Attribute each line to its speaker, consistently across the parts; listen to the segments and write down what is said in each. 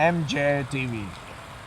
Speaker 1: MJ TV।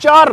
Speaker 1: 4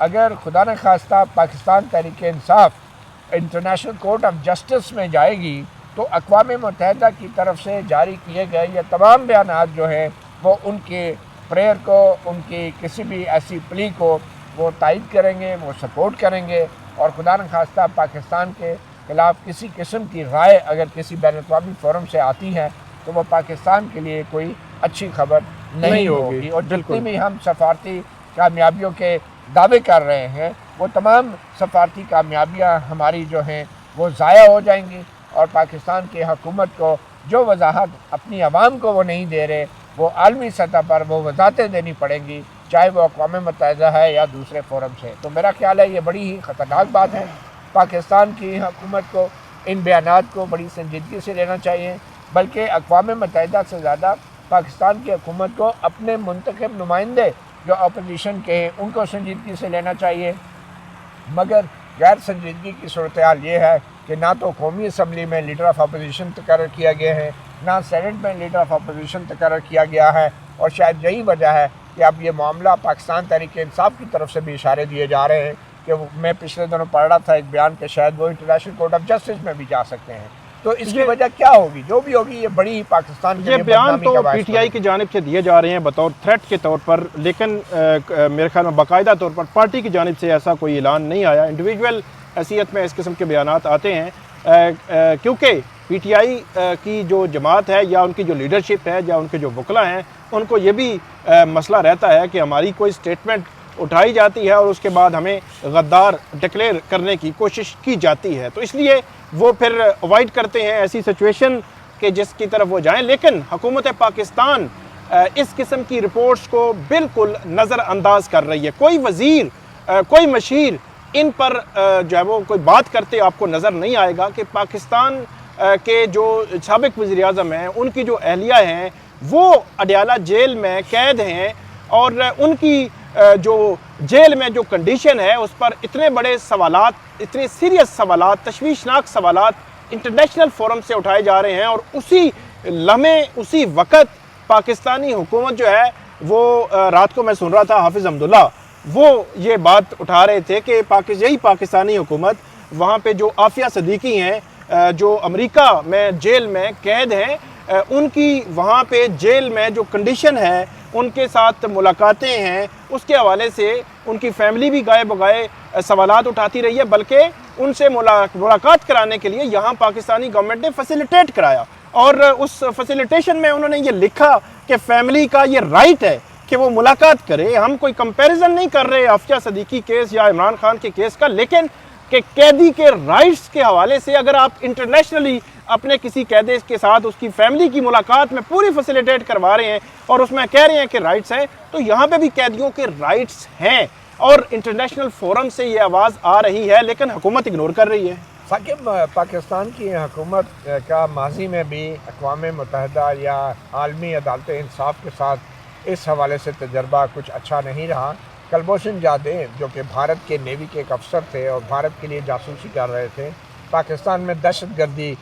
Speaker 1: اگر خدا نہ خواستہ Pakistan Tehreek Insaf international court of justice میں جائے گی تو اقوام متحدہ کی طرف سے جاری کیے گئے یہ تمام بیانات جو ہیں وہ ان کے پریئر کو، ان کی کسی بھی ایسی پلی کو وہ تائید کریں گے، وہ سپورٹ کریں گے، اور خدا نہ خواستہ پاکستان کے خلاف کسی قسم کی رائے اگر کسی بین الاقوامی فورم سے آتی ہے تو وہ پاکستان کے لیے کوئی اچھی خبر نہیں ہوگی۔ اور جتنی بھی ہم سفارتی کامیابیوں کے دعوے کر رہے ہیں وہ تمام سفارتی کامیابیاں ہماری جو ہیں وہ ضائع ہو جائیں گی، اور پاکستان کی حکومت کو جو وضاحت اپنی عوام کو وہ نہیں دے رہے وہ عالمی سطح پر وہ وضاحتیں دینی پڑیں گی، چاہے وہ اقوام متحدہ ہے یا دوسرے فورم سے۔ تو میرا خیال ہے یہ بڑی ہی خطرناک بات ہے۔ پاکستان کی حکومت کو ان بیانات کو بڑی سنجیدگی سے لینا چاہیے، بلکہ اقوام متحدہ سے زیادہ پاکستان کی حکومت کو اپنے منتخب نمائندے جو اپوزیشن کے ہیں ان کو سنجیدگی سے لینا چاہیے۔ مگر غیر سنجیدگی کی صورتحال یہ ہے کہ نہ تو قومی اسمبلی میں لیڈر آف اپوزیشن تقرر کیا گیا ہے، نہ سینٹ میں لیڈر آف اپوزیشن تقرر کیا گیا ہے، اور شاید یہی وجہ ہے کہ اب یہ معاملہ پاکستان تحریک انصاف کی طرف سے بھی اشارے دیے جا رہے ہیں کہ میں پچھلے دنوں پڑھ رہا تھا ایک بیان کہ شاید وہ انٹرنیشنل کورٹ آف جسٹس میں بھی جا سکتے ہیں۔ تو اس کی وجہ کیا ہوگی؟ جو بھی ہوگی یہ بڑی ہی پاکستان کے
Speaker 2: یہ بیان تو پی ٹی آئی کی جانب سے دیے جا رہے ہیں بطور تھریٹ کے طور پر، لیکن میرے خیال میں باقاعدہ طور پر پارٹی کی جانب سے ایسا کوئی اعلان نہیں آیا۔ انڈیویجول حیثیت میں اس قسم کے بیانات آتے ہیں کیونکہ پی ٹی آئی کی جو جماعت ہے یا ان کی جو لیڈرشپ ہے یا ان کے جو وکلاء ہیں ان کو یہ بھی مسئلہ رہتا ہے کہ ہماری کوئی سٹیٹمنٹ اٹھائی جاتی ہے اور اس کے بعد ہمیں غدار ڈکلیئر کرنے کی کوشش کی جاتی ہے، تو اس لیے وہ پھر اوائڈ کرتے ہیں ایسی سچویشن کہ جس کی طرف وہ جائیں۔ لیکن حکومت پاکستان اس قسم کی رپورٹس کو بالکل نظر انداز کر رہی ہے۔ کوئی وزیر، کوئی مشیر ان پر جو ہے وہ کوئی بات کرتے آپ کو نظر نہیں آئے گا کہ پاکستان کے جو سابق وزیر اعظم ہیں ان کی جو اہلیہ ہیں وہ اڈیالہ جیل میں قید ہیں، اور ان کی جو جیل میں جو کنڈیشن ہے اس پر اتنے بڑے سوالات، اتنے سیریس سوالات، تشویشناک سوالات انٹرنیشنل فورم سے اٹھائے جا رہے ہیں، اور اسی لمحے اسی وقت پاکستانی حکومت جو ہے وہ رات کو میں سن رہا تھا حافظ حمداللہ وہ یہ بات اٹھا رہے تھے کہ یہی پاکستانی حکومت وہاں پہ جو عافیہ صدیقی ہیں جو امریکہ میں جیل میں قید ہیں ان کی وہاں پہ جیل میں جو کنڈیشن ہے ان کے ساتھ ملاقاتیں ہیں، اس کے حوالے سے ان کی فیملی بھی گائے بگائے سوالات اٹھاتی رہی ہے، بلکہ ان سے ملاقات کرانے کے لیے یہاں پاکستانی گورنمنٹ نے فیسیلیٹیٹ کرایا، اور اس فیسیلیٹیشن میں انہوں نے یہ لکھا کہ فیملی کا یہ رائٹ ہے کہ وہ ملاقات کرے۔ ہم کوئی کمپیریزن نہیں کر رہے عافیہ صدیقی کیس یا عمران خان کے کیس کا، لیکن کہ قیدی کے رائٹس کے حوالے سے اگر آپ انٹرنیشنلی اپنے کسی قیدی کے ساتھ اس کی فیملی کی ملاقات میں پوری فیسیلیٹیٹ کروا رہے ہیں اور اس میں کہہ رہے ہیں کہ رائٹس ہیں، تو یہاں پہ بھی قیدیوں کے رائٹس ہیں، اور انٹرنیشنل فورم سے یہ آواز آ رہی ہے لیکن حکومت اگنور کر رہی ہے۔
Speaker 1: ثاقب، پاکستان کی حکومت کا ماضی میں بھی اقوام متحدہ یا عالمی عدالت انصاف کے ساتھ اس حوالے سے تجربہ کچھ اچھا نہیں رہا۔ کلبھوشن جادیو جو کہ بھارت کے نیوی کے ایک افسر تھے اور بھارت کے لیے جاسوسی کر رہے تھے، پاکستان میں دہشت گردی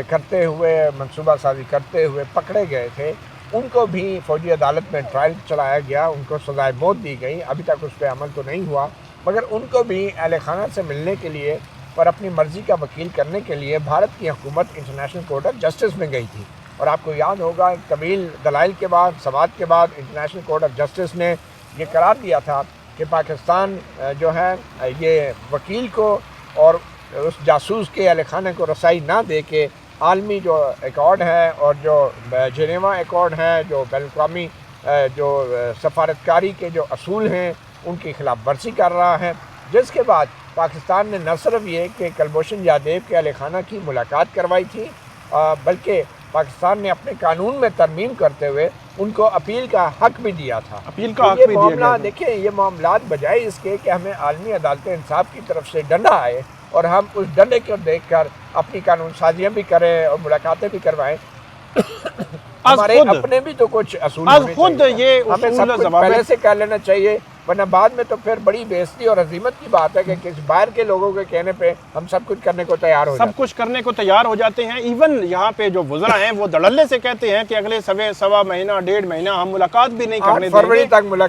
Speaker 1: کرتے ہوئے، منصوبہ سازی کرتے ہوئے پکڑے گئے تھے، ان کو بھی فوجی عدالت میں ٹرائل چلایا گیا، ان کو سزائے موت دی گئی، ابھی تک اس پہ عمل تو نہیں ہوا، مگر ان کو بھی اہل خانہ سے ملنے کے لیے اور اپنی مرضی کا وکیل کرنے کے لیے بھارت کی حکومت انٹرنیشنل کورٹ آف جسٹس میں گئی تھی، اور آپ کو یاد ہوگا ایک طویل دلائل کے بعد، سوات کے بعد انٹرنیشنل کورٹ آف جسٹس نے یہ قرار دیا تھا کہ پاکستان جو ہے یہ وکیل کو اور اس جاسوس کے اہل خانہ کو رسائی نہ دے کے عالمی جو ایکارڈ ہے اور جو جنیوا ایکارڈ ہے، جو بین الاقوامی جو سفارتکاری کے جو اصول ہیں ان کی خلاف ورزی کر رہا ہے، جس کے بعد پاکستان نے نہ صرف یہ کہ کلبھوشن جادیو کے اہل خانہ کی ملاقات کروائی تھی، بلکہ پاکستان نے اپنے قانون میں ترمیم کرتے ہوئے ان کو اپیل کا حق بھی دیا تھا۔
Speaker 2: اپیل کا حق بھی دیا گیا۔
Speaker 1: دیکھیں یہ معاملات بجائے اس کے کہ ہمیں عالمی عدالت انصاف کی طرف سے ڈنڈا آئے اور ہم اس ڈنڈے کو دیکھ کر اپنی قانون سازیاں بھی کریں اور ملاقاتیں بھی کروائیں، ہمارے اپنے بھی تو کچھ اصول ہونے چاہیے، ہمیں سب کچھ پہلے سے کر لینا چاہیے
Speaker 3: ورنہ بعد میں تو پھر بڑی بےزتی اور عظیمت کی بات ہے کہ کسی باہر کے لوگوں کے کہنے پہ ہم سب کچھ کرنے کو تیار ہو جاتے ہیں.
Speaker 2: سب کچھ کرنے کو تیار ہو جاتے ہیں. ایون یہاں پہ جو وزراء ہیں وہ دھڑلے سے کہتے ہیں کہ اگلے سوا مہینہ 1.5 مہینہ ہم ملاقات بھی نہیں کرنے دیں گے.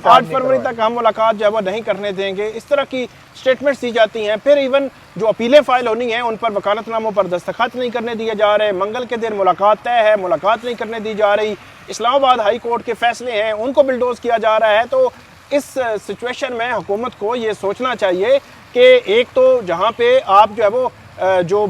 Speaker 2: 8 فروری تک ہم ملاقات جو ہے وہ نہیں کرنے دیں گے. اس طرح کی سٹیٹمنٹس دی جاتی ہیں. پھر ایون جو اپیلیں فائل ہونی ہیں ان پر وکالت ناموں پر دستخط نہیں کرنے دیے جا رہے. منگل کے دن ملاقات طے ہے, ملاقات نہیں کرنے دی جا رہی. اسلام آباد ہائی کورٹ کے فیصلے ہیں ان کو بلڈوز کیا جا رہا ہے. تو اس سچویشن میں حکومت کو یہ سوچنا چاہیے کہ ایک تو جہاں پہ آپ جو ہے وہ جو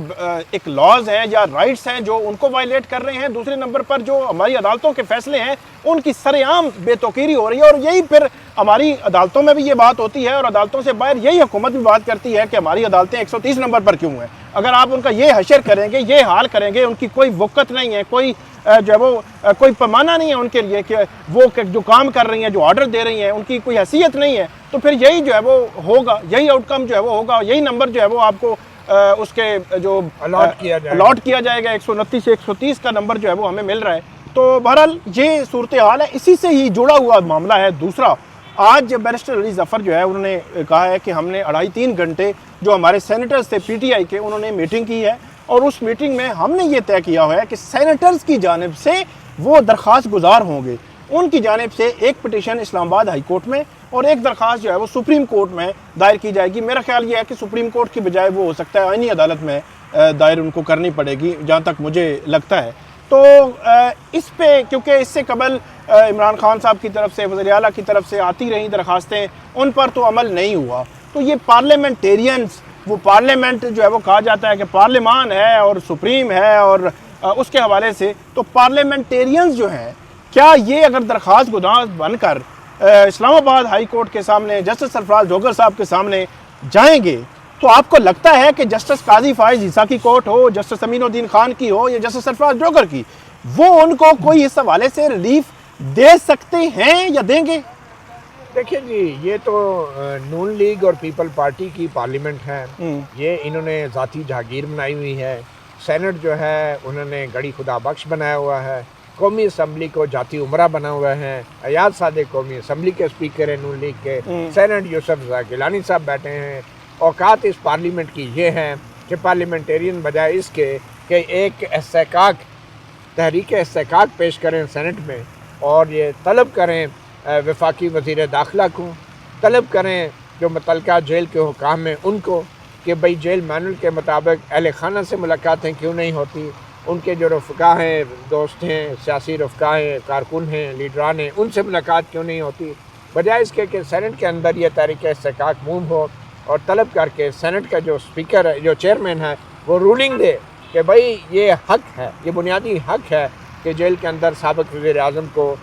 Speaker 2: ایک لاز ہیں یا رائٹس ہیں جو ان کو وائلیٹ کر رہے ہیں, دوسرے نمبر پر جو ہماری عدالتوں کے فیصلے ہیں ان کی سر عام بے توقیری ہو رہی ہے. اور یہی پھر ہماری عدالتوں میں بھی یہ بات ہوتی ہے اور عدالتوں سے باہر یہی حکومت بھی بات کرتی ہے کہ ہماری عدالتیں 130 نمبر پر کیوں ہیں. اگر آپ ان کا یہ حشر کریں گے, یہ حال کریں گے, ان کی کوئی وقت نہیں ہے, کوئی جو ہے وہ کوئی پیمانہ نہیں ہے ان کے لیے کہ وہ جو کام کر رہی ہیں, جو آرڈر دے رہی ہیں, ان کی کوئی حیثیت نہیں ہے, تو پھر یہی جو ہے وہ ہوگا, یہی آؤٹ کم جو ہے وہ ہوگا, یہی نمبر جو ہے وہ آپ کو اس کے جو الاٹ کیا جائے گا. 129 سے 130 کا نمبر جو ہے وہ ہمیں مل رہا ہے. تو بہرحال یہ صورتحال ہے. اسی سے ہی جڑا ہوا معاملہ ہے دوسرا. آج بیرسٹر علی ظفر جو ہے انہوں نے کہا ہے کہ ہم نے 2.5-3 گھنٹے جو ہمارے سینیٹرز تھے پی ٹی آئی کے, انہوں نے میٹنگ کی ہے اور اس میٹنگ میں ہم نے یہ طے کیا ہوا ہے کہ سینیٹرز کی جانب سے وہ درخواست گزار ہوں گے. ان کی جانب سے ایک پٹیشن اسلام آباد ہائی کورٹ میں اور ایک درخواست جو ہے وہ سپریم کورٹ میں دائر کی جائے گی. میرا خیال یہ ہے کہ سپریم کورٹ کی بجائے وہ ہو سکتا ہے آئینی عدالت میں دائر ان کو کرنی پڑے گی, جہاں تک مجھے لگتا ہے. تو اس پہ کیونکہ اس سے قبل عمران خان صاحب کی طرف سے, وزیر اعلیٰ کی طرف سے آتی رہیں درخواستیں, ان پر تو عمل نہیں ہوا. تو یہ پارلیمنٹیرینز, وہ پارلیمنٹ جو ہے وہ کہا جاتا ہے کہ پارلیمان ہے اور سپریم ہے, اور اس کے حوالے سے تو پارلیمنٹیرینز جو ہیں, کیا یہ اگر درخواست گزار بن کر اسلام آباد ہائی کورٹ کے سامنے جسٹس سرفراز جوگر صاحب کے سامنے جائیں گے, تو آپ کو لگتا ہے کہ جسٹس قاضی فائز عیسیٰ کی کورٹ ہو, جسٹس امین الدین خان کی ہو یا جسٹس سرفراز جوگر کی, وہ ان کو کوئی اس حوالے سے ریلیف دے سکتے ہیں یا دیں گے؟
Speaker 3: دیکھیں جی, یہ تو نون لیگ اور پیپل پارٹی کی پارلیمنٹ ہے. یہ انہوں نے ذاتی جہاگیر بنائی ہوئی ہے. سینٹ جو ہے انہوں نے گڑی خدا بخش بنایا ہوا ہے. قومی اسمبلی کو جاتی عمرہ بنا ہوا ہے. ایاز صادق قومی اسمبلی کے اسپیکر ہیں نون لیگ کے. سینٹ یوسف رضا گیلانی صاحب بیٹھے ہیں. اوقات اس پارلیمنٹ کی یہ ہیں کہ پارلیمنٹیرین بجائے اس کے کہ ایک استحقاق, تحریک استحقاق پیش کریں سینٹ میں اور یہ طلب کریں وفاقی وزیر داخلہ کو, طلب کریں جو متعلقہ جیل کے حکام ہیں ان کو کہ بھئی جیل مینول کے مطابق اہل خانہ سے ملاقاتیں کیوں نہیں ہوتی, ان کے جو رفقا ہیں, دوست ہیں, سیاسی رفقا ہیں, کارکن ہیں, لیڈران ہیں, ان سے ملاقات کیوں نہیں ہوتی, بجائے اس کے کہ سینٹ کے اندر یہ تحریک استحقاق موو ہو اور طلب کر کے سینٹ کا جو اسپیکر ہے, جو چیئرمین ہے, وہ رولنگ دے کہ بھئی یہ حق ہے, یہ بنیادی حق ہے کہ جیل کے اندر سابق وزیر اعظم کو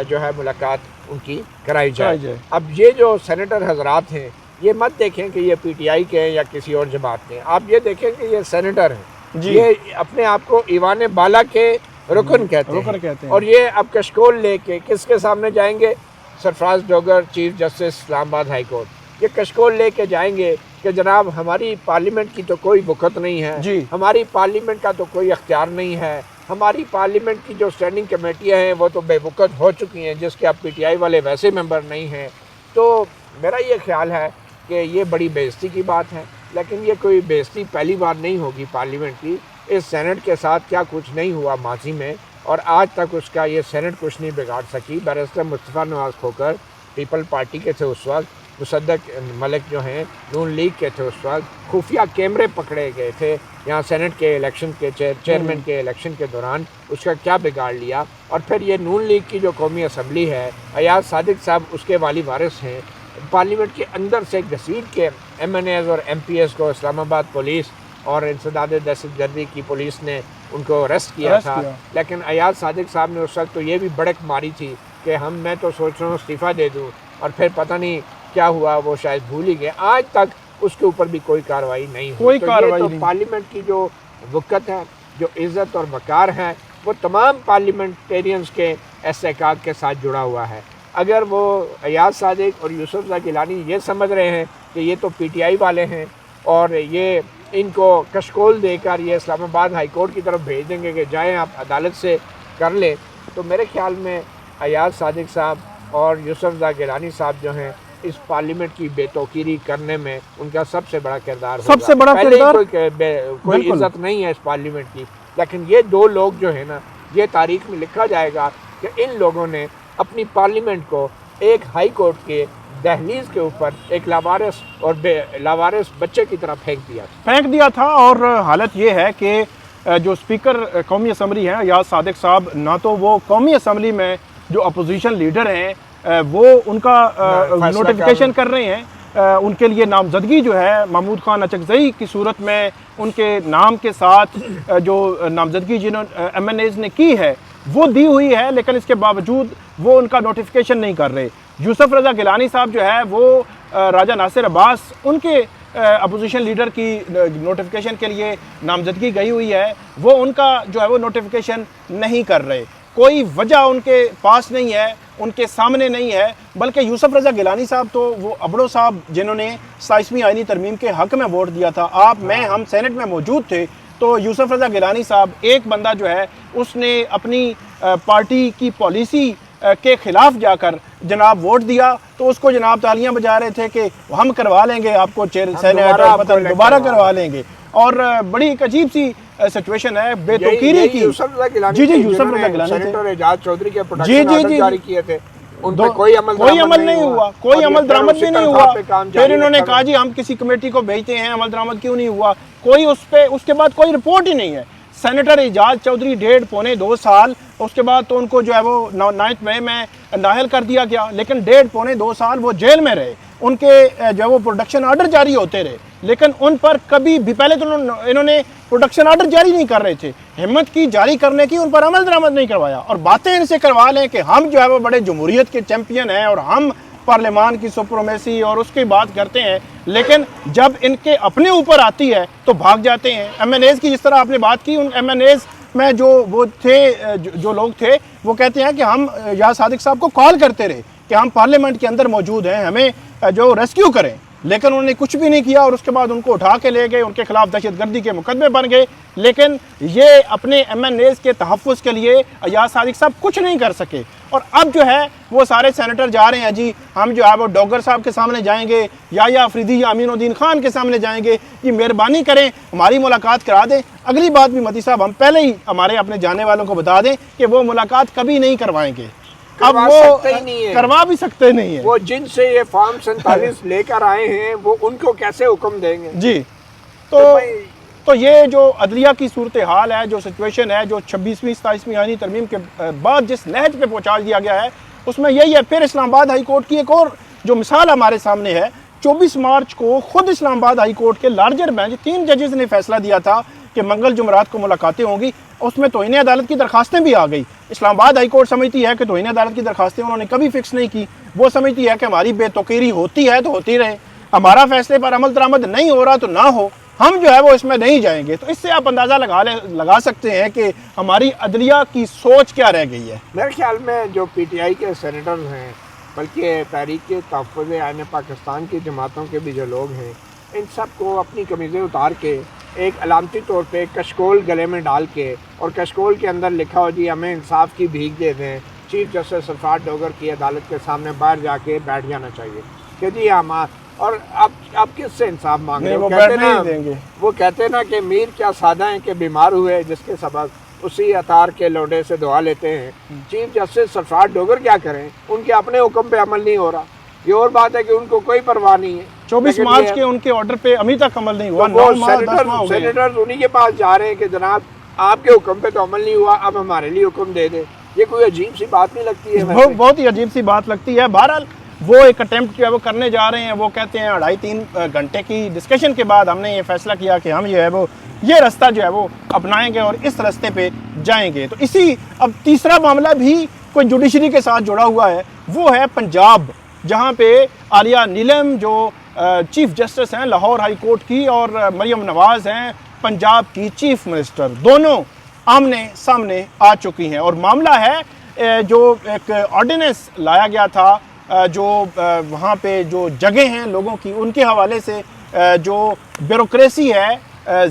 Speaker 3: جو ہے ملاقات ان کی کرائی جائے. اب یہ جو سینیٹر حضرات ہیں, یہ مت دیکھیں کہ یہ پی ٹی آئی کے ہیں یا کسی اور جماعت کے ہیں, آپ یہ دیکھیں کہ یہ سینیٹر ہیں. یہ اپنے آپ کو ایوان بالا کے رکن کہتے ہیں. اور یہ اب کشکول لے کے کس کے سامنے جائیں گے؟ سرفراز جوگر, چیف جسٹس اسلام آباد ہائی کورٹ. یہ کشکول لے کے جائیں گے کہ جناب ہماری پارلیمنٹ کی تو کوئی وقت نہیں ہے, ہماری پارلیمنٹ کا تو کوئی اختیار نہیں ہے, ہماری پارلیمنٹ کی جو اسٹینڈنگ کمیٹیاں ہیں وہ تو بے وقت ہو چکی ہیں جس کے اب پی ٹی آئی والے ویسے ممبر نہیں ہیں. تو میرا یہ خیال ہے کہ یہ بڑی بے عزتی کی بات ہے, لیکن یہ کوئی بے عزتی پہلی بار نہیں ہوگی پارلیمنٹ کی. اس سینٹ کے ساتھ کیا کچھ نہیں ہوا ماضی میں, اور آج تک اس کا یہ سینٹ کچھ نہیں بگاڑ سکی. بیرسٹر مصطفیٰ نواز کھوکر پیپل پارٹی کے تھے اس وقت, مصدق ملک جو ہیں نون لیگ کے تھے اس وقت, خفیہ کیمرے پکڑے گئے تھے یہاں سینٹ کے الیکشن کے چیئرمین کے الیکشن کے دوران, اس کا کیا بگاڑ لیا. اور پھر یہ نون لیگ کی جو قومی اسمبلی ہے, ایاز صادق صاحب اس کے والی وارث ہیں, پارلیمنٹ کے اندر سے گھسیٹ کے ایم این ایز اور ایم پی ایس کو اسلام آباد پولیس اور انسداد دہشت گردی کی پولیس نے ان کو اریسٹ کیا تھا. لیکن ایاز صادق صاحب نے اس وقت تو یہ بھی بڑک ماری تھی کہ میں تو سوچ رہا ہوں استعفیٰ دے دوں, اور پھر پتہ نہیں کیا ہوا, وہ شاید بھول ہی گئے. آج تک اس کے اوپر بھی کوئی کارروائی نہیں ہوئی. تو پارلیمنٹ کی جو وقت ہے, جو عزت اور وقار ہے, وہ تمام پارلیمنٹیرینز کے استحقاق کے ساتھ جڑا ہوا ہے. اگر وہ ایاز صادق اور یوسف رضا گیلانی یہ سمجھ رہے ہیں کہ یہ تو پی ٹی آئی والے ہیں اور یہ ان کو کشکول دے کر یہ اسلام آباد ہائی کورٹ کی طرف بھیج دیں گے کہ جائیں آپ عدالت سے کر لیں, تو میرے خیال میں ایاز صادق صاحب اور یوسف رضا گیلانی صاحب جو ہیں اس پارلیمنٹ کی بے توقیری کرنے میں ان کا سب سے بڑا کردار ہوگا.
Speaker 2: سب سے بڑا کردار
Speaker 3: کوئی عزت نہیں ہے اس پارلیمنٹ کی, لیکن یہ دو لوگ جو ہیں نا, یہ تاریخ میں لکھا جائے گا کہ ان لوگوں نے اپنی پارلیمنٹ کو ایک ہائی کورٹ کے دہلیز کے اوپر ایک لاوارث اور لاوارث بچے کی طرح پھینک دیا تھا.
Speaker 2: اور حالت یہ ہے کہ جو اسپیکر قومی اسمبلی ہیں ایاز صادق صاحب, نہ تو وہ قومی اسمبلی میں جو اپوزیشن لیڈر ہیں وہ ان کا نوٹیفیکیشن کر رہے ہیں, ان کے لیے نامزدگی جو ہے محمود خان اچکزئی کی صورت میں ان کے نام کے ساتھ جو نامزدگی جنہوں ایم این ایز نے کی ہے وہ دی ہوئی ہے, لیکن اس کے باوجود وہ ان کا نوٹیفیکیشن نہیں کر رہے. یوسف رضا گیلانی صاحب جو ہے وہ راجہ ناصر عباس ان کے اپوزیشن لیڈر کی نوٹیفیکیشن کے لیے نامزدگی گئی ہوئی ہے, وہ ان کا جو ہے وہ نوٹیفیکیشن نہیں کر رہے. کوئی وجہ ان کے پاس نہیں ہے, ان کے سامنے نہیں ہے, بلکہ یوسف رضا گیلانی صاحب تو وہ ابڑو صاحب جنہوں نے 27ویں آئینی ترمیم کے حق میں ووٹ دیا تھا, ہم سینٹ میں موجود تھے, تو یوسف رضا گیلانی صاحب ایک بندہ جو ہے اس نے اپنی پارٹی کی پالیسی کے خلاف جا کر جناب ووٹ دیا, تو اس کو جناب تالیاں بجا رہے تھے کہ ہم کروا لیں گے آپ کو سینٹ دوبارہ کروا لیں گے. اور بڑی ایک عجیب سی سچویشن ہے بے توقیری کی.
Speaker 3: یوسف رضا گیلانی
Speaker 2: جی یوسف رضا گیلانی
Speaker 3: سینیٹر اعجاز چودھری کے پروٹیکشن آرڈر جاری کیے تھے, ان پہ کوئی عمل
Speaker 2: نہیں ہوا, کوئی عمل درآمد بھی نہیں ہوا. پھر انہوں نے کہا جی ہم کسی کمیٹی کو بھیجتے ہیں, عمل درآمد کیوں نہیں ہوا, کوئی اس کے بعد کوئی رپورٹ ہی نہیں ہے. سینیٹر اعجاز چودھری 1.5-2 سال, اس کے بعد تو ان کو جو ہے وہ 9 مئی میں نااہل کر دیا گیا, لیکن 1.5-2 سال وہ جیل میں رہے. ان کے جو ہے وہ پروڈکشن آرڈر جاری ہوتے رہے, لیکن ان پر کبھی بھی, پہلے تو انہوں نے پروڈکشن آرڈر جاری نہیں کر رہے تھے, ہمت کی جاری کرنے کی, ان پر عمل درآمد نہیں کروایا, اور باتیں ان سے کروا لیں کہ ہم جو ہے وہ بڑے جمہوریت کے چیمپئن ہیں اور ہم پارلیمان کی سپریمیسی اور اس کی بات کرتے ہیں, لیکن جب ان کے اپنے اوپر آتی ہے تو بھاگ جاتے ہیں. ایم این ایز کی جس طرح آپ نے بات کی, ان ایم این ایز میں جو وہ تھے, جو لوگ تھے, وہ کہتے ہیں کہ ہم ایاز صادق صاحب کو کال کرتے رہے کہ ہم پارلیمنٹ کے اندر موجود ہیں, ہمیں جو ریسکیو کریں, لیکن انہوں نے کچھ بھی نہیں کیا, اور اس کے بعد ان کو اٹھا کے لے گئے, ان کے خلاف دہشت گردی کے مقدمے بن گئے. لیکن یہ اپنے ایم این ایز کے تحفظ کے لیے ایاز صادق صاحب کچھ نہیں کر سکے, اور اب جو ہے وہ سارے سینیٹر جا رہے ہیں جی ہم جو ہے وہ ڈوگر صاحب کے سامنے جائیں گے, یا افریدی یا امین الدین خان کے سامنے جائیں گے, یہ مہربانی کریں ہماری ملاقات کرا دیں. اگلی بات بھی متی صاحب ہم پہلے ہی ہمارے اپنے جانے والوں کو بتا دیں کہ وہ ملاقات کبھی نہیں کروائیں گے, اب وہ کروا بھی سکتے نہیں ہیں.
Speaker 3: وہ جن سے یہ فارم 47 لے کر آئے ہیں وہ ان کو کیسے حکم دیں گے؟
Speaker 2: جی تو یہ جو عدلیہ کی صورتحال ہے, جو سچویشن ہے, جو 26ویں 27ویں آئینی ترمیم کے بعد جس نہج پہ پہنچا دیا گیا ہے, اس میں یہی ہے. پھر اسلام آباد ہائی کورٹ کی ایک اور جو مثال ہمارے سامنے ہے, 24 مارچ کو خود اسلام آباد ہائی کورٹ کے لارجر بینچ 3 ججز نے فیصلہ دیا تھا کہ منگل جمعرات کو ملاقاتیں ہوں گی. اس میں توہین عدالت کی درخواستیں بھی آ گئی. اسلام آباد ہائی کورٹ سمجھتی ہے کہ توہین عدالت کی درخواستیں انہوں نے کبھی فکس نہیں کی, وہ سمجھتی ہے کہ ہماری بے توقیری ہوتی ہے تو ہوتی رہے, ہمارا فیصلے پر عمل درآمد نہیں ہو رہا تو نہ ہو, ہم جو ہے وہ اس میں نہیں جائیں گے. تو اس سے آپ اندازہ لگا سکتے ہیں کہ ہماری عدلیہ کی سوچ کیا رہ گئی ہے.
Speaker 3: میرے خیال میں جو پی ٹی آئی کے سینیٹر ہیں, بلکہ تحریک تحفظ آئین پاکستان کی جماعتوں کے بھی جو لوگ ہیں, ان سب کو اپنی قمیضیں اتار کے ایک علامتی طور پہ کشکول گلے میں ڈال کے, اور کشکول کے اندر لکھا ہو جی ہمیں انصاف کی بھیک دے دیں, چیف جسٹس سرفراز ڈوگر کی عدالت کے سامنے باہر جا کے بیٹھ جانا چاہیے کہ جی ہم, اور آپ کس سے انصاف مانگ رہے ہیں؟ وہ کہتے نا کہ میر کیا سادہ ہیں کہ بیمار ہوئے جس کے سبب اسی عطار کے لوڈے سے دعا لیتے ہیں. چیف جسٹس سرفراز ڈوگر کیا کریں, ان کے اپنے حکم پہ عمل نہیں ہو رہا. یہ اور بات ہے کہ ان کو کوئی پرواہ نہیں ہے.
Speaker 2: 24 مارچ کے ان کے آرڈر پہ ابھی تک عمل نہیں ہوا.
Speaker 3: سینیٹر انہی کے پاس جا رہے ہیں کہ جناب آپ کے حکم پہ تو عمل نہیں ہوا, اب ہمارے لیے حکم دے دیں. یہ کوئی عجیب سی بات نہیں لگتی ہے؟
Speaker 2: بہت ہی عجیب سی بات لگتی ہے. بہرحال وہ ایک اٹیمپٹ جو ہے وہ کرنے جا رہے ہیں. وہ کہتے ہیں 2.5-3 گھنٹے کی ڈسکشن کے بعد ہم نے یہ فیصلہ کیا کہ ہم جو ہے وہ یہ رستہ جو ہے وہ اپنائیں گے اور اس رستے پہ جائیں گے. تو اسی اب تیسرا معاملہ بھی کوئی جوڈیشری کے ساتھ جڑا ہوا ہے, وہ ہے پنجاب, جہاں پہ عالیہ نیلم جو چیف جسٹس ہیں لاہور ہائی کورٹ کی, اور مریم نواز ہیں پنجاب کی چیف منسٹر, دونوں آمنے سامنے آ چکی ہیں. اور معاملہ ہے جو ایک آرڈیننس لایا گیا تھا, جو وہاں پہ جو جگہیں ہیں لوگوں کی, ان کے حوالے سے جو بیوروکریسی ہے,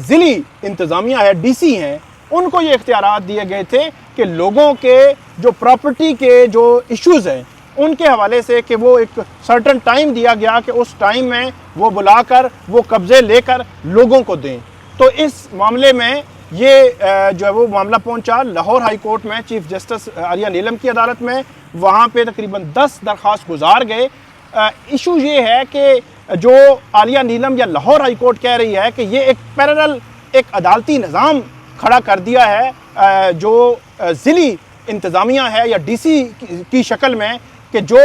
Speaker 2: ضلعی انتظامیہ ہے, ڈی سی ہیں, ان کو یہ اختیارات دیے گئے تھے کہ لوگوں کے جو پراپرٹی کے جو ایشوز ہیں ان کے حوالے سے کہ وہ ایک سرٹن ٹائم دیا گیا کہ اس ٹائم میں وہ بلا کر وہ قبضے لے کر لوگوں کو دیں. تو اس معاملے میں یہ جو ہے وہ معاملہ پہنچا لاہور ہائی کورٹ میں چیف جسٹس عالیہ نیلم کی عدالت میں. وہاں پہ تقریباً 10 درخواست گزار گئے. ایشو یہ ہے کہ جو عالیہ نیلم یا لاہور ہائی کورٹ کہہ رہی ہے کہ یہ ایک پیرلل ایک عدالتی نظام کھڑا کر دیا ہے جو ضلعی انتظامیہ ہے یا ڈی سی کی شکل میں, کہ جو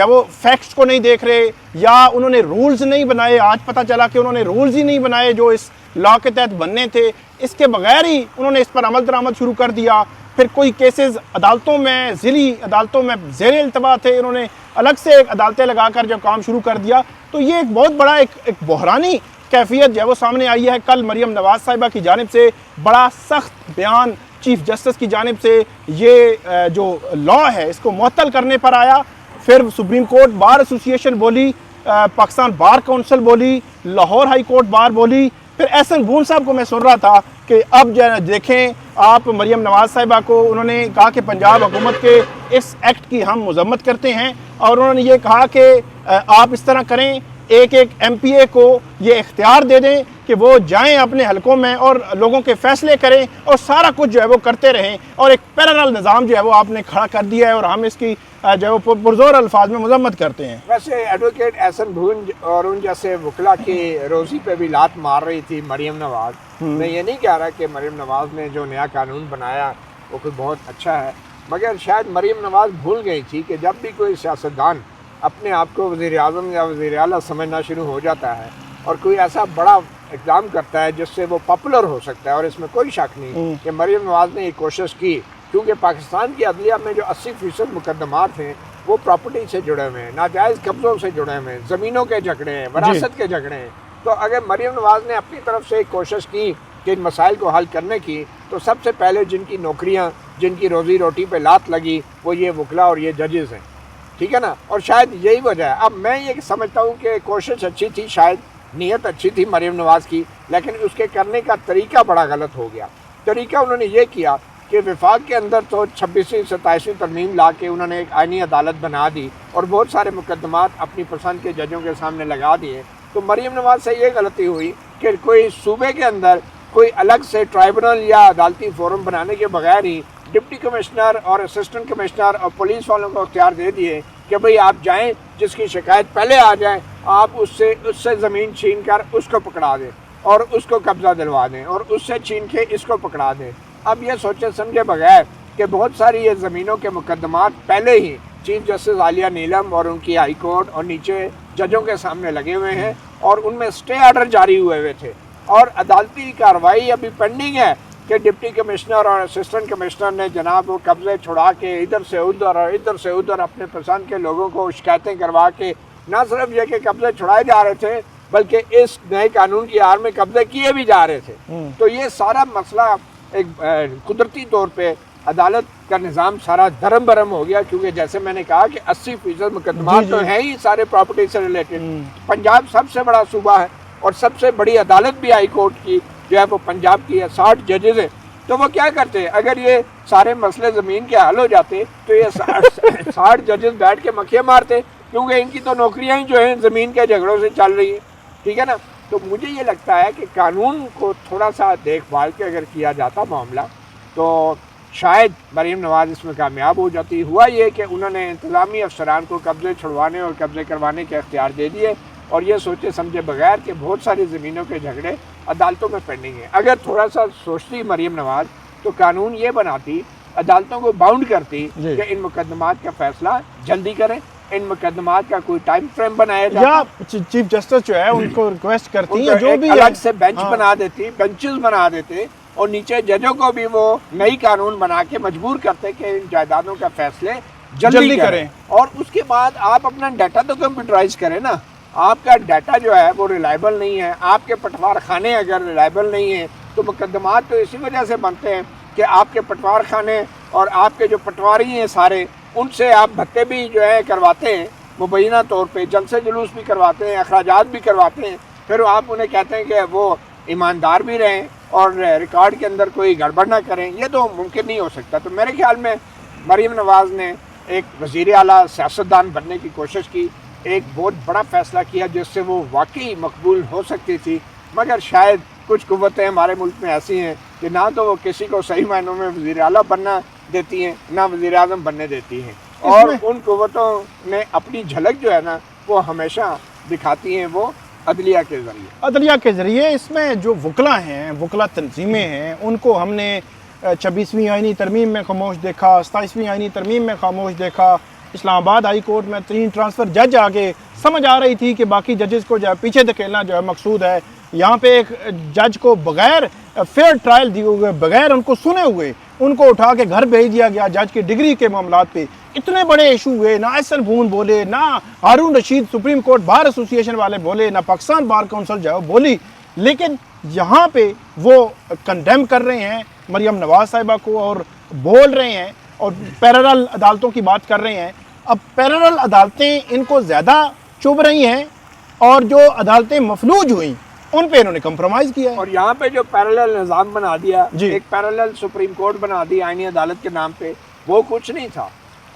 Speaker 2: وہ فیکٹس کو نہیں دیکھ رہے یا انہوں نے رولز نہیں بنائے. آج پتہ چلا کہ انہوں نے رولز ہی نہیں بنائے جو اس لا کے تحت بننے تھے. اس کے بغیر ہی انہوں نے اس پر عمل درآمد شروع کر دیا. پھر کوئی کیسز عدالتوں میں ضلعی عدالتوں میں زیر التوا تھے, انہوں نے الگ سے ایک عدالتیں لگا کر جو کام شروع کر دیا. تو یہ ایک بہت بڑا ایک بحرانی کیفیت جو ہے وہ سامنے آئی ہے. کل مریم نواز صاحبہ کی جانب سے بڑا سخت بیان چیف جسٹس کی جانب سے یہ جو لا ہے اس کو معطل کرنے پر آیا. پھر سپریم کورٹ بار ایسوسی ایشن بولی, پاکستان بار کونسل بولی, لاہور ہائی کورٹ بار بولی. پھر احسن بون صاحب کو میں سن رہا تھا کہ اب دیکھیں آپ مریم نواز صاحبہ کو, انہوں نے کہا کہ پنجاب حکومت کے اس ایکٹ کی ہم مذمت کرتے ہیں, اور انہوں نے یہ کہا کہ آپ اس طرح کریں, ایک ایم پی اے کو یہ اختیار دے دیں کہ وہ جائیں اپنے حلقوں میں اور لوگوں کے فیصلے کریں اور سارا کچھ جو ہے وہ کرتے رہیں, اور ایک پیرلل نظام جو ہے وہ آپ نے کھڑا کر دیا ہے اور ہم اس کی جو ہے وہ پرزور الفاظ میں مذمت کرتے ہیں.
Speaker 3: ویسے ایڈوکیٹ احسن بھون اور ان جیسے وکلا کی روزی پہ بھی لات مار رہی تھی مریم نواز. میں یہ نہیں کہہ رہا کہ مریم نواز نے جو نیا قانون بنایا وہ کوئی بہت اچھا ہے, مگر شاید مریم نواز بھول گئی تھی کہ جب بھی کوئی سیاستدان اپنے آپ کو وزیر اعظم یا وزیر اعلیٰ سمجھنا شروع ہو جاتا ہے اور کوئی ایسا بڑا اقدام کرتا ہے جس سے وہ پاپولر ہو سکتا ہے, اور اس میں کوئی شک نہیں کہ مریم نواز نے یہ کوشش کی, کیونکہ پاکستان کی عدلیہ میں جو 80% مقدمات ہیں وہ پراپرٹی سے جڑے ہوئے ہیں, ناجائز قبضوں سے جڑے ہوئے ہیں, زمینوں کے جھگڑے ہیں, وراثت کے جھگڑے ہیں. تو اگر مریم نواز نے اپنی طرف سے ایک کوشش کی کہ ان مسائل کو حل کرنے کی, تو سب سے پہلے جن کی نوکریاں, جن کی روزی روٹی پہ لات لگی وہ یہ وکلا اور یہ ججز ہیں, ٹھیک ہے نا. اور شاید یہی وجہ ہے. اب میں یہ سمجھتا ہوں کہ کوشش اچھی تھی, شاید نیت اچھی تھی مریم نواز کی, لیکن اس کے کرنے کا طریقہ بڑا غلط ہو گیا. طریقہ انہوں نے یہ کیا کہ وفاق کے اندر تو 26ویں 27ویں ترمیم لا کے انہوں نے ایک آئینی عدالت بنا دی اور بہت سارے مقدمات اپنی پسند کے ججوں کے سامنے لگا دیے. تو مریم نواز سے یہ غلطی ہوئی کہ کوئی صوبے کے اندر کوئی الگ سے ٹرائبونل یا عدالتی فورم بنانے کے بغیر ہی ڈپٹی کمشنر اور اسسٹنٹ کمشنر اور پولیس والوں کو اختیار دے دیے کہ بھئی آپ جائیں, جس کی شکایت پہلے آ جائے آپ اس سے زمین چھین کر اس کو پکڑا دیں اور اس کو قبضہ دلوا دیں, اور اس سے چھین کے اس کو پکڑا دیں. اب یہ سوچے سمجھے بغیر کہ بہت ساری یہ زمینوں کے مقدمات پہلے ہی چیف جسٹس عالیہ نیلم اور ان کی ہائی کورٹ اور نیچے ججوں کے سامنے لگے ہوئے ہیں, اور ان میں اسٹے آرڈر جاری ہوئے تھے, اور عدالتی کارروائی ابھی پینڈنگ ہے کہ ڈپٹی کمشنر اور اسسٹنٹ کمشنر نے جناب وہ قبضے چھڑا کے ادھر سے ادھر اور ادھر سے ادھر اپنے پسند کے لوگوں کو شکایتیں کروا کے نہ صرف یہ کہ قبضے چھڑائے جا رہے تھے بلکہ اس نئے قانون کی آڑ میں قبضے کیے بھی جا رہے تھے. تو یہ سارا مسئلہ ایک قدرتی طور پہ عدالت کا نظام سارا دھرم برم ہو گیا, کیونکہ جیسے میں نے کہا کہ 80% مقدمات تو ہیں ہی سارے پراپرٹی سے ریلیٹڈ. پنجاب سب سے بڑا صوبہ ہے اور سب سے بڑی عدالت بھی ہائی کورٹ کی جو ہے وہ پنجاب کی ہے, 60 ججز ہیں. تو وہ کیا کرتے ہیں, اگر یہ سارے مسئلے زمین کے حل ہو جاتے تو یہ 60 ججز بیٹھ کے مکھیاں مارتے, کیونکہ ان کی تو نوکریاں ہی جو ہیں زمین کے جھگڑوں سے چل رہی ہیں, ٹھیک ہے نا. تو مجھے یہ لگتا ہے کہ قانون کو تھوڑا سا دیکھ بھال کے اگر کیا جاتا معاملہ تو شاید مریم نواز اس میں کامیاب ہو جاتی. ہوا یہ کہ انہوں نے انتظامی افسران کو قبضے چھڑوانے اور قبضے کروانے کے اختیار دے دیے, اور یہ سوچے سمجھے بغیر کہ بہت ساری زمینوں کے جھگڑے عدالتوں میں پینڈنگ ہیں. اگر تھوڑا سا سوچتی مریم نواز تو قانون یہ بناتی, عدالتوں کو باؤنڈ کرتی کہ ان مقدمات کا فیصلہ جلدی کریں, ان مقدمات کا کوئی ٹائم فریم بنایا جائے,
Speaker 2: یا چیف جسٹس جو ہے ان کو ریکویسٹ کرتی ہیں جو بھی
Speaker 3: الگ سے بینچ بنا دیتی, بینچز بنا دیتے, اور نیچے ججوں کو بھی وہ نئی قانون بنا کے مجبور کرتے کہ ان جائیدادوں کا فیصلے جلدی کریں. اور اس کے بعد آپ اپنا ڈیٹا تو کمپیوٹرائز کریں نا. آپ کا ڈیٹا جو ہے وہ ریلائبل نہیں ہے, آپ کے پٹوار خانے اگر ریلائبل نہیں ہیں تو مقدمات تو اسی وجہ سے بنتے ہیں کہ آپ کے پٹوار خانے اور آپ کے جو پٹواری ہیں سارے, ان سے آپ بھتے بھی جو ہے کرواتے ہیں مبینہ طور پہ, جلسے جلوس بھی کرواتے ہیں, اخراجات بھی کرواتے ہیں, پھر آپ انہیں کہتے ہیں کہ وہ ایماندار بھی رہیں اور ریکارڈ کے اندر کوئی گڑبڑ نہ کریں. یہ تو ممکن نہیں ہو سکتا. تو میرے خیال میں مریم نواز نے ایک وزیر اعلیٰ سیاستدان بننے کی کوشش کی، ایک بہت بڑا فیصلہ کیا جس سے وہ واقعی مقبول ہو سکتی تھی، مگر شاید کچھ قوتیں ہمارے ملک میں ایسی ہیں کہ نہ تو وہ کسی کو صحیح معنوں میں وزیر اعلیٰ بننا دیتی ہیں، نہ وزیر اعظم بننے دیتی ہیں، اور ان قوتوں نے اپنی جھلک جو ہے نا وہ ہمیشہ دکھاتی ہیں وہ عدلیہ کے ذریعے۔
Speaker 2: اس میں جو وکلا ہیں، وکلا تنظیمیں ہیں، ان کو ہم نے 26ویں آئینی ترمیم میں خاموش دیکھا، 27ویں آئینی ترمیم میں خاموش دیکھا، اسلام آباد ہائی کورٹ میں 3 ٹرانسفر جج آگے، سمجھ آ رہی تھی کہ باقی ججز کو جو ہے پیچھے دھکیلنا جو ہے مقصود ہے۔ یہاں پہ ایک جج کو بغیر فیئر ٹرائل دیے ہوئے، بغیر ان کو سنے ہوئے، ان کو اٹھا کے گھر بھیج دیا گیا جج کی ڈگری کے معاملات پہ۔ اتنے بڑے ایشو ہوئے، نہ احسن بھون بولے، نہ Haroon Rashid Supreme Court Bar Association والے بولے، نہ پاکستان بار کونسل جو ہے بولی، لیکن یہاں پہ وہ کنڈیم کر رہے ہیں مریم نواز صاحبہ کو اور بول رہے ہیں اور پیرالل عدالتوں کی بات کر رہے ہیں۔ اب پیرالل عدالتیں ان کو زیادہ چبھ رہی ہیں اور جو عدالتیں مفلوج ہوئیں ان پہ انہوں نے کمپرومائز کیا ہے،
Speaker 3: اور یہاں پہ جو پیرالل نظام بنا دیا،
Speaker 2: جی،
Speaker 3: ایک پیرالل سپریم کورٹ بنا دی آئینی عدالت کے نام پہ، وہ کچھ نہیں تھا۔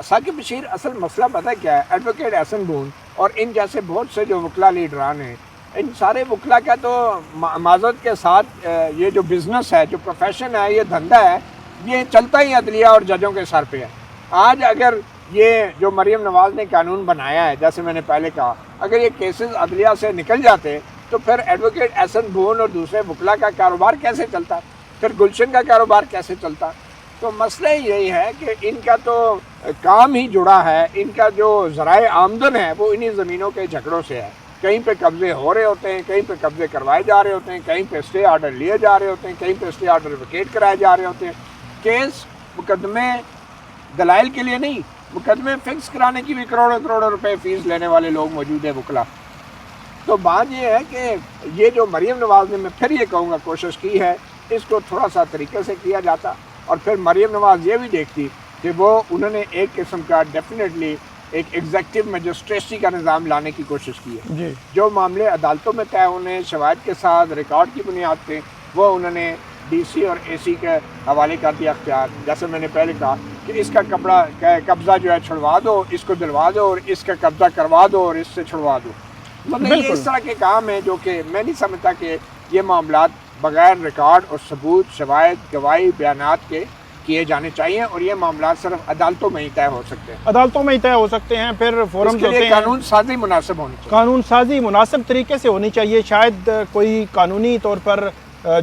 Speaker 3: ثاقب بشیر اصل مسئلہ پتہ کیا ہے؟ ایڈوکیٹ احسن بھون اور ان جیسے بہت سے جو وکلا لیڈران ہیں، ان سارے وکلا کا تو معذرت کے ساتھ یہ جو بزنس ہے، جو پروفیشن ہے، یہ دھندا ہے، یہ چلتا ہی عدلیہ اور ججوں کے سر پہ ہے۔ آج اگر یہ جو مریم نواز نے قانون بنایا ہے، جیسے میں نے پہلے کہا، اگر یہ کیسز عدلیہ سے نکل جاتے تو پھر ایڈوکیٹ احسن بھون اور دوسرے وکلا کا کاروبار کیسے چلتا، پھر گلشن کا کاروبار کیسے چلتا؟ تو مسئلہ یہی ہے کہ ان کا تو کام ہی جڑا ہے، ان کا جو ذرائع آمدن ہے وہ انہی زمینوں کے جھگڑوں سے ہے۔ کہیں پہ قبضے ہو رہے ہوتے ہیں، کہیں پہ قبضے کروائے جا رہے ہوتے ہیں، کہیں پہ اسٹے آرڈر لیے جا رہے ہوتے ہیں، کہیں پہ اسٹے آرڈر ویکیٹ کرائے جا رہے ہوتے ہیں۔ کیس مقدمے دلائل کے لیے نہیں، مقدمے فکس کرانے کی بھی کروڑوں کروڑوں روپے فیس لینے والے لوگ موجود ہیں وکلا۔ تو بات یہ ہے کہ یہ جو مریم نواز نے، میں پھر یہ کہوں گا، کوشش کی ہے، اس کو تھوڑا سا طریقے سے کیا جاتا، اور پھر مریم نواز یہ بھی دیکھتی کہ وہ انہوں نے ایک قسم کا ڈیفینیٹلی ایک ایگزیکٹو میجسٹریسی کا نظام لانے کی کوشش کی ہے،
Speaker 2: جی،
Speaker 3: جو معاملے عدالتوں میں طے ہونے شواہد کے ساتھ ریکارڈ کی بنیاد پہ، وہ انہوں نے ڈی سی اور اے سی کے حوالے کر دیا اختیار۔ جیسے میں نے پہلے کہا کہ اس کا قبضہ جو ہے چھڑوا دو، اس کو دلوا دو، اور اس کا قبضہ کروا دو اور اس سے چھڑوا دو۔ مطلب یہ اس طرح کے کام ہیں جو کہ میں نہیں سمجھتا کہ یہ معاملات بغیر ریکارڈ اور ثبوت، شواہد، گواہی، بیانات کے کیے جانے چاہیے، اور یہ معاملات صرف عدالتوں میں ہی طے ہو سکتے ہیں،
Speaker 2: عدالتوں میں ہی طے ہو سکتے ہیں۔ پھر فورمز ہوتے ہیں،
Speaker 3: قانون سازی مناسب ہونی چاہیے،
Speaker 2: قانون سازی مناسب طریقے سے ہونی چاہیے۔ شاید کوئی قانونی طور پر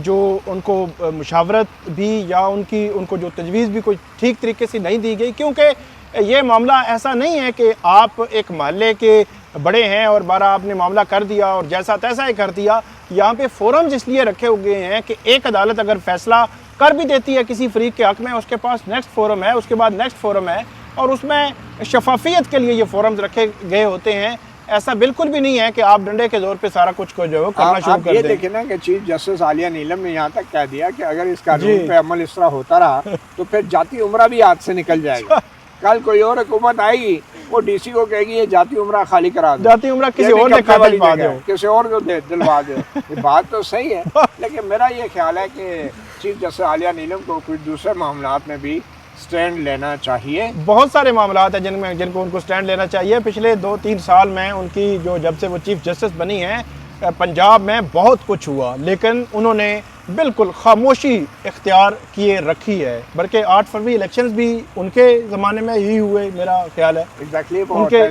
Speaker 2: جو ان کو مشاورت بھی یا ان کو جو تجویز بھی کوئی ٹھیک طریقے سے نہیں دی گئی، کیونکہ یہ معاملہ ایسا نہیں ہے کہ آپ ایک محلے کے بڑے ہیں اور بارہ آپ نے معاملہ کر دیا اور جیسا تیسا ہی کر دیا۔ یہاں پہ فورمز اس لیے رکھے ہوئے ہیں کہ ایک عدالت اگر فیصلہ کر بھی دیتی ہے کسی فریق کے حق میں، اس کے پاس نیکسٹ فورم ہے، اس کے بعد نیکسٹ فورم ہے، اور اس میں شفافیت کے لیے یہ فورمز رکھے گئے ہوتے ہیں۔ ایسا بالکل بھی نہیں ہے کہ آپ ڈنڈے کے زور پہ سارا کچھ کو جو ہے کرنا شروع کر دیں۔
Speaker 3: یہ دیکھیں نا کہ چیف جسٹس عالیہ نیلم نے یہاں تک کہہ دیا کہ اگر اس قانون پہ عمل اس طرح ہوتا رہا تو پھر جاتی عمرہ بھی ہاتھ سے نکل جائے گا۔ کل کوئی اور حکومت آئے گی، وہ ڈی سی کو کہے گی یہ جاتی عمرہ خالی کرا دو،
Speaker 2: جاتی عمرہ کسی اور نے دلوا دو،
Speaker 3: کسی اور کو دلوا دو۔ یہ بات تو صحیح ہے، لیکن میرا یہ خیال ہے کہ چیف جسٹس عالیہ نیلم کو کچھ دوسرے معاملات میں بھی سٹینڈ لینا چاہیے۔
Speaker 2: بہت سارے معاملات ہیں جن کو ان کو سٹینڈ لینا چاہیے۔ پچھلے 2-3 سال میں ان کی جب سے وہ چیف جسٹس بنی ہیں، پنجاب میں بہت کچھ ہوا، لیکن انہوں نے بالکل خاموشی اختیار کیے رکھی ہے۔ بلکہ 8 فروری الیکشنز بھی ان کے زمانے میں یہی ہوئے، میرا خیال ہے
Speaker 3: ایگزیکٹلی،
Speaker 2: ان کے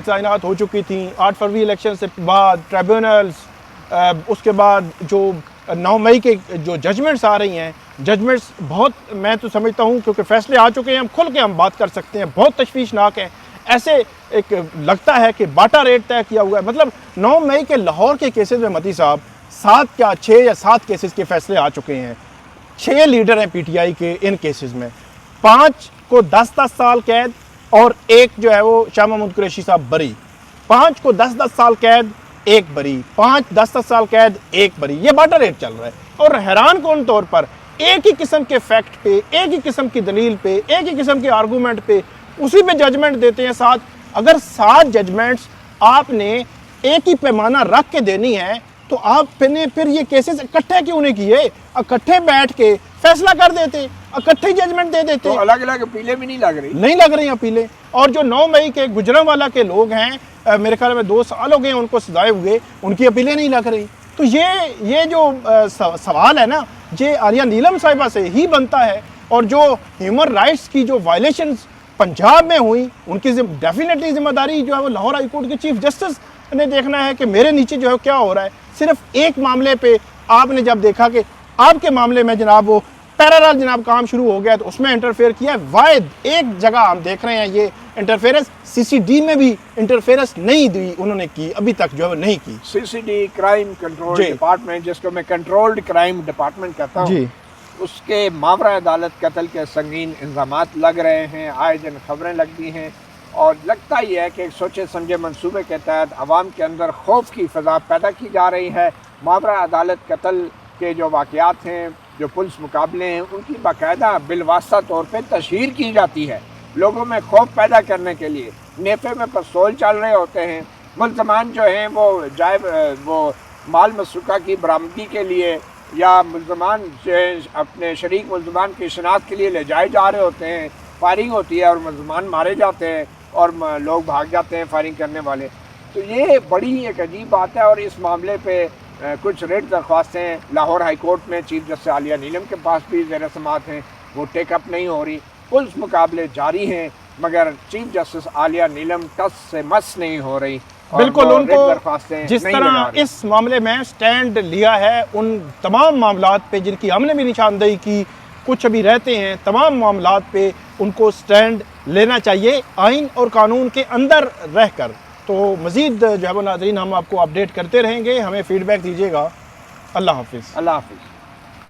Speaker 3: تعینات
Speaker 2: ہو چکی تھیں۔ 8 فروری الیکشن سے بعد ٹریبیونلز، اس کے بعد جو 9 مئی کے جو ججمنٹس آ رہی ہیں، ججمنٹس بہت، میں تو سمجھتا ہوں کیونکہ فیصلے آ چکے ہیں، ہم کھل کے ہم بات کر سکتے ہیں، بہت تشویشناک ہیں۔ ایسے ایک لگتا ہے کہ باٹا ریٹ طے کیا ہوا ہے۔ مطلب 9 مئی کے لاہور کے کیسز میں متی صاحب 6 یا 7 کیسز کے فیصلے آ چکے ہیں۔ 6 لیڈر ہیں پی ٹی آئی کے ان کیسز میں، 5 کو 10 سال قید اور ایک جو ہے وہ شاہ محمود قریشی صاحب بری، 5 کو 10 سال قید، ایک بری، 5 10 سال قید، ایک بری۔ یہ باٹا ریٹ چل رہا ہے، اور حیران کن طور پر ایک ہی قسم کے فیکٹ پہ، ایک ہی قسم کی دلیل پہ، ایک ہی قسم کے آرگومنٹ پہ اسی پہ ججمنٹ دیتے ہیں 7۔ اگر 7 ججمنٹس آپ نے ایک ہی پیمانہ رکھ کے دینی ہے تو آپ نے پھر یہ کیسز اکٹھے کیوں نہیں کیے؟ اکٹھے بیٹھ کے فیصلہ کر دیتے، اکٹھے ججمنٹ دے دیتے.
Speaker 3: تو الگ الگ اپیلیں بھی نہیں
Speaker 2: لگ رہی اپیلیں. اور جو 9 مئی کے گجرانوالہ کے لوگ ہیں، میرے خیال میں 2 سال ہو گئے ان کو سزائے ہوئے، ان کی اپیلیں نہیں لگ رہی. تو یہ جو سوال ہے نا، یہ عالیہ نیلم صاحبہ سے ہی بنتا ہے. اور جو ہیومن رائٹس کی جو وائلیشنز پنجاب میں ہوئی، ان کی ڈیفینیٹلی ذمہ داری جو ہے وہ لاہور ہائی کورٹ کے چیف جسٹس نے دیکھنا ہے کہ میرے نیچے جو ہے کیا ہو رہا ہے. صرف ایک معاملے پہ آپ نے جب دیکھا کہ آپ کے معاملے میں جناب وہ پیرالل جناب کام شروع ہو گیا تو اس میں انٹرفیئر کیا ہے. واحد ایک جگہ ہم دیکھ رہے ہیں یہ انٹرفیئرنس CCD میں بھی انٹرفیئرنس نہیں دی انہوں نے کی، ابھی تک جو ہے نہیں کی.
Speaker 3: CCD کرائم کنٹرول ڈپارٹمنٹ، جس کو میں کنٹرولڈ کرائم ڈپارٹمنٹ کہتا ہوں، اس کے ماورا عدالت قتل کے سنگین الزامات لگ رہے ہیں، آئے دن خبریں لگتی ہیں، اور لگتا ہی ہے کہ ایک سوچے سمجھے منصوبے کے تحت عوام کے اندر خوف کی فضا پیدا کی جا رہی ہے. ماورا عدالت قتل کے جو واقعات ہیں، جو پولیس مقابلے ہیں، ان کی باقاعدہ بالواسطہ طور پہ تشہیر کی جاتی ہے لوگوں میں خوف پیدا کرنے کے لیے. نیفے میں پستول چل رہے ہوتے ہیں، ملزمان جو ہیں وہ مال مسروقہ کی برآمدگی کے لیے یا ملزمان اپنے شریک ملزمان کی شناخت کے لیے لے جائے جا رہے ہوتے ہیں. فائرنگ ہوتی ہے اور ملزمان مارے جاتے ہیں اور لوگ بھاگ جاتے ہیں فائرنگ کرنے والے. تو یہ بڑی ایک عجیب بات ہے. اور اس معاملے پہ کچھ ریٹ درخواستیں لاہور ہائی کورٹ میں چیف جسٹس عالیہ نیلم کے پاس بھی زیر سماعت ہیں، وہ ٹیک اپ نہیں ہو رہی. پولیس مقابلے جاری ہیں مگر چیف جسٹس عالیہ نیلم ٹس سے مس نہیں ہو رہی.
Speaker 2: بالکل، ان کو جس طرح اس معاملے میں سٹینڈ لیا ہے ان تمام معاملات پہ جن کی ہم نے بھی نشاندہی کی، کچھ ابھی رہتے ہیں، تمام معاملات پہ ان کو سٹینڈ لینا چاہیے آئین اور قانون کے اندر رہ کر. تو مزید جو ہے وہ ناظرین ہم آپ کو اپڈیٹ کرتے رہیں گے، ہمیں فیڈ بیک دیجیے گا. اللہ حافظ.
Speaker 3: اللہ حافظ.